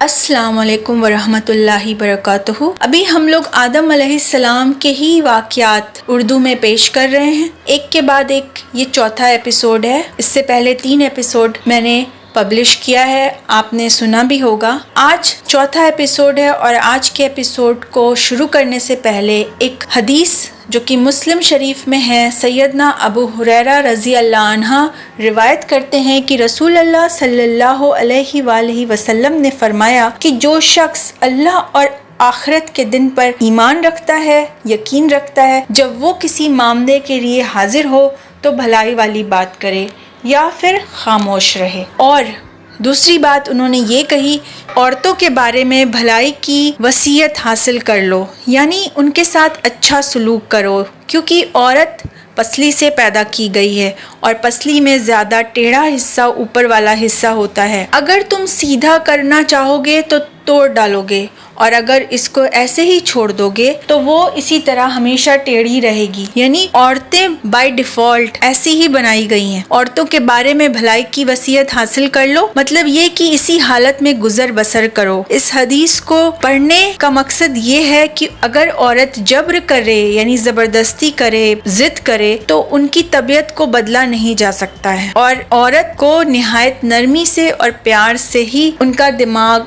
السلام علیکم ورحمۃ اللہ وبرکاتہ۔ ابھی ہم لوگ آدم علیہ السلام کے ہی واقعات اردو میں پیش کر رہے ہیں، ایک کے بعد ایک۔ یہ چوتھا ایپیسوڈ ہے، اس سے پہلے 3 ایپیسوڈ میں نے پبلش کیا ہے، آپ نے سنا بھی ہوگا۔ آج چوتھا ایپیسوڈ ہے اور آج کے ایپیسوڈ کو شروع کرنے سے پہلے ایک حدیث جو کہ مسلم شریف میں ہے، سیدنا ابو ہریرہ رضی اللہ عنہ روایت کرتے ہیں کہ رسول اللہ صلی اللہ علیہ وآلہ وسلم نے فرمایا کہ جو شخص اللہ اور آخرت کے دن پر ایمان رکھتا ہے، یقین رکھتا ہے، جب وہ کسی معاملے کے لیے حاضر ہو تو بھلائی والی بات کرے یا پھر خاموش رہے۔ اور دوسری بات انہوں نے یہ کہی، عورتوں کے بارے میں بھلائی کی وصیت حاصل کر لو، یعنی ان کے ساتھ اچھا سلوک کرو، کیونکہ عورت پسلی سے پیدا کی گئی ہے اور پسلی میں زیادہ ٹیڑھا حصہ اوپر والا حصہ ہوتا ہے۔ اگر تم سیدھا کرنا چاہو گے تو توڑ ڈالو گے، اور اگر اس کو ایسے ہی چھوڑ دو گے تو وہ اسی طرح ہمیشہ ٹیڑھی رہے گی۔ یعنی عورتیں بائی ڈیفالٹ ایسی ہی بنائی گئی ہیں۔ عورتوں کے بارے میں بھلائی کی وصیت حاصل کر لو، مطلب یہ کہ اسی حالت میں گزر بسر کرو۔ اس حدیث کو پڑھنے کا مقصد یہ ہے کہ اگر عورت جبر کرے، یعنی زبردستی کرے، ضد کرے، تو ان کی طبیعت کو بدلا نہیں جا سکتا ہے، اور عورت کو نہایت نرمی سے اور پیار سے ہی ان کا دماغ،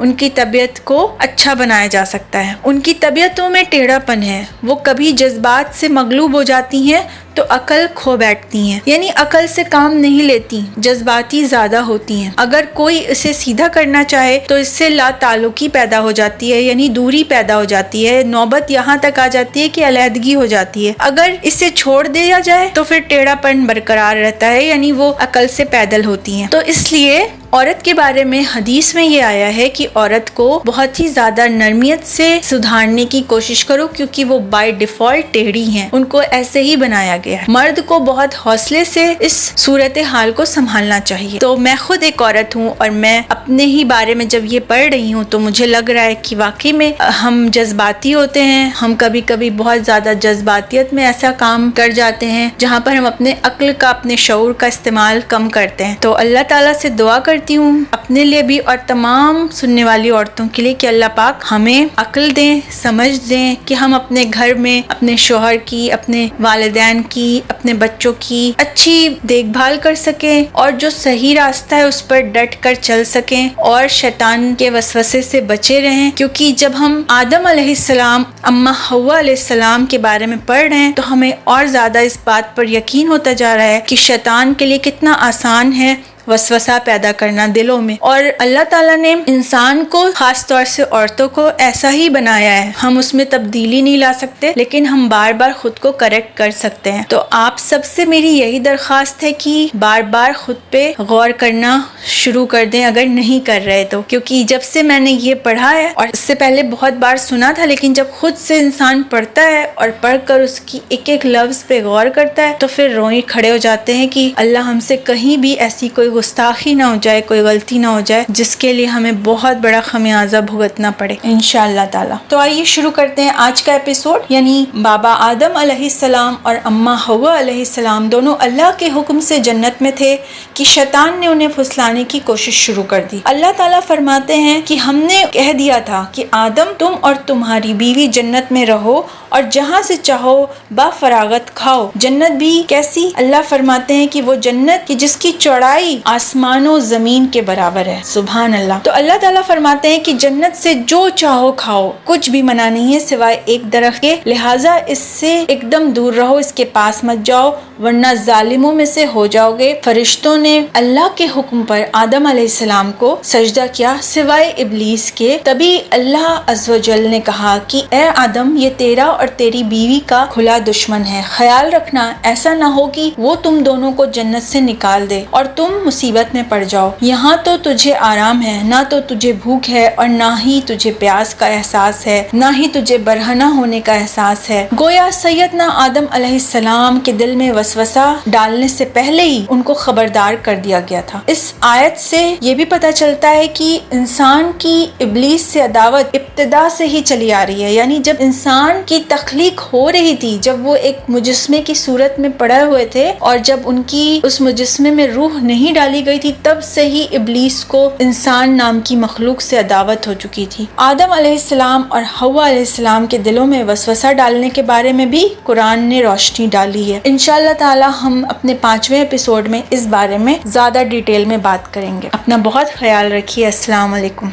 ان کی طبیعت کو اچھا بنایا جا سکتا ہے۔ ان کی طبیعتوں میں ٹیڑھا پن ہے، وہ کبھی جذبات سے مغلوب ہو جاتی ہیں تو عقل کھو بیٹھتی ہیں، یعنی عقل سے کام نہیں لیتی، جذباتی زیادہ ہوتی ہیں۔ اگر کوئی اسے سیدھا کرنا چاہے تو اس سے لا تعلقی پیدا ہو جاتی ہے، یعنی دوری پیدا ہو جاتی ہے، نوبت یہاں تک آ جاتی ہے کہ علیحدگی ہو جاتی ہے۔ اگر اسے چھوڑ دیا جائے تو پھر ٹیڑھا پن برقرار رہتا ہے، یعنی وہ عقل سے پیدل ہوتی ہیں۔ تو اس لیے عورت کے بارے میں حدیث میں یہ آیا ہے کہ عورت کو بہت ہی زیادہ نرمیت سے سدھارنے کی کوشش کرو، کیونکہ وہ بائی ڈیفالٹ ٹیڑھی ہیں، ان کو ایسے ہی بنایا گیا ہے۔ مرد کو بہت حوصلے سے اس صورتحال کو سنبھالنا چاہیے۔ تو میں خود ایک عورت ہوں اور میں اپنے ہی بارے میں جب یہ پڑھ رہی ہوں تو مجھے لگ رہا ہے کہ واقعی میں ہم جذباتی ہوتے ہیں، ہم کبھی کبھی بہت زیادہ جذباتیت میں ایسا کام کر جاتے ہیں جہاں پر ہم اپنے عقل کا، اپنے شعور کا استعمال کم کرتے ہیں۔ تو اللہ تعالیٰ سے دعا کرتی ہوں اپنے لیے بھی اور تمام سننے والی عورتوں کے لیے کہ اللہ پاک ہمیں عقل دیں، سمجھ دیں کہ ہم اپنے گھر میں اپنے شوہر کی، اپنے والدین کی، اپنے بچوں کی اچھی دیکھ بھال کر سکیں اور جو صحیح راستہ ہے اس پر ڈٹ کر چل سکیں اور شیطان کے وسوسے سے بچے رہیں۔ کیونکہ جب ہم آدم علیہ السلام، اماں حوا علیہ السلام کے بارے میں پڑھ رہے ہیں تو ہمیں اور زیادہ اس بات پر یقین ہوتا جا رہا ہے کہ شیطان کے لیے کتنا آسان ہے وسوسہ پیدا کرنا دلوں میں، اور اللہ تعالیٰ نے انسان کو، خاص طور سے عورتوں کو ایسا ہی بنایا ہے۔ ہم اس میں تبدیلی نہیں لا سکتے، لیکن ہم بار بار خود کو کریکٹ کر سکتے ہیں۔ تو آپ سب سے میری یہی درخواست ہے کہ بار بار خود پہ غور کرنا شروع کر دیں اگر نہیں کر رہے تو، کیونکہ جب سے میں نے یہ پڑھا ہے، اور اس سے پہلے بہت بار سنا تھا، لیکن جب خود سے انسان پڑھتا ہے اور پڑھ کر اس کی ایک ایک لفظ پہ غور کرتا ہے تو پھر روئیں کھڑے ہو جاتے ہیں کہ اللہ ہم سے کہیں بھی ایسی کوئی گستاخی نہ ہو جائے، کوئی غلطی نہ ہو جائے جس کے لیے ہمیں بہت بڑا خمیازہ بھگتنا پڑے انشاءاللہ تعالی۔ تو آئیے شروع کرتے ہیں آج کا ایپیسوڈ۔ یعنی بابا آدم علیہ السلام اور اماں حوا علیہ السلام دونوں اللہ کے حکم سے جنت میں تھے کہ شیطان نے انہیں پھسلانے کی کوشش شروع کر دی۔ اللہ تعالیٰ فرماتے ہیں کہ ہم نے کہہ دیا تھا کہ آدم، تم اور تمہاری بیوی جنت میں رہو اور جہاں سے چاہو با فراغت کھاؤ۔ جنت بھی کیسی؟ اللہ فرماتے ہیں کہ وہ جنت کی جس کی چوڑائی آسمان و زمین کے برابر ہے۔ سبحان اللہ۔ تو اللہ تعالیٰ فرماتے ہیں کہ جنت سے جو چاہو کھاؤ، کچھ بھی منع نہیں ہے سوائے ایک درخت کے، لہٰذا اس سے ایک دم دور رہو، اس کے پاس مت جاؤ ورنہ ظالموں میں سے ہو جاؤ گے۔ فرشتوں نے اللہ کے حکم پر آدم علیہ السلام کو سجدہ کیا سوائے ابلیس کے۔ تبھی اللہ عز و جل نے کہا کہ اے آدم، یہ تیرا اور تیری بیوی کا کھلا دشمن ہے، خیال رکھنا ایسا نہ ہو کہ وہ تم دونوں کو جنت سے نکال دے اور تم مصیبت میں پڑ جاؤ۔ یہاں تو تجھے آرام ہے، نہ تو تجھے بھوک ہے اور نہ ہی تجھے پیاس کا احساس ہے، نہ ہی تجھے برہنہ ہونے کا احساس ہے۔ گویا سیدنا آدم علیہ السلام کے دل میں وسوسہ ڈالنے سے پہلے ہی ان کو خبردار کر دیا گیا تھا۔ اس آیت سے یہ بھی پتہ چلتا ہے کہ انسان کی ابلیس سے عداوت ابتدا سے ہی چلی آ رہی ہے، یعنی جب انسان کی تخلیق ہو رہی تھی، جب وہ ایک مجسمے کی صورت میں پڑے ہوئے تھے اور جب ان کی اس مجسمے میں روح نہیں ڈالی گئی تھی، تب سے ہی ابلیس کو انسان نام کی مخلوق سے عداوت ہو چکی تھی۔ آدم علیہ السلام اور حوا علیہ السلام کے دلوں میں وسوسہ ڈالنے کے بارے میں بھی قرآن نے روشنی ڈالی ہے۔ انشاءاللہ تعالی ہم اپنے 5ویں ایپیسوڈ میں اس بارے میں زیادہ ڈیٹیل میں بات کریں گے۔ اپنا بہت خیال رکھیے۔ السلام علیکم۔